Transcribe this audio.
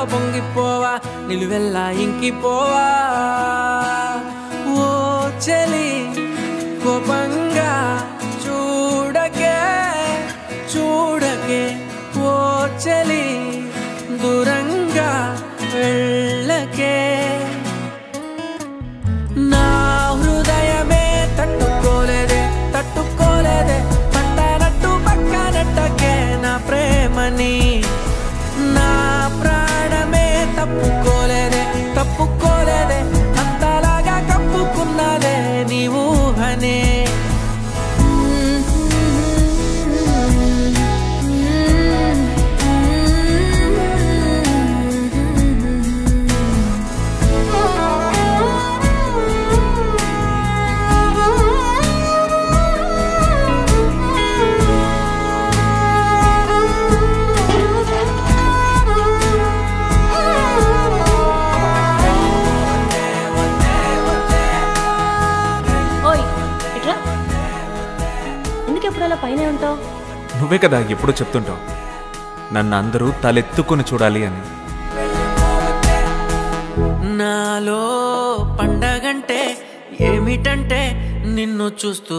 పొంగిపోవా నిలువెల్లా ఇంకిపోవా ఓ చెలి కోపంగా చూడకే చూడకే ఓ చెలి దూరంగా వెళ్ళకే నా హృదయమే తట్టుకోలేదే తట్టుకోలేదే పట్టనట్టు పక్కనట్టకే నా ప్రేమని నా ప్రాణమే తప్పుకోలేదే తప్పుకోలేదే అంతలాగా కప్పుకున్నదే నీ ఊహనే పైనే ఉంటావు నువ్వే కదా ఎప్పుడు చెప్తుంటావు నన్ను అందరూ తలెత్తుకొని చూడాలి అని నాలో పండగంటే ఏమిటంటే నిన్ను చూస్తూ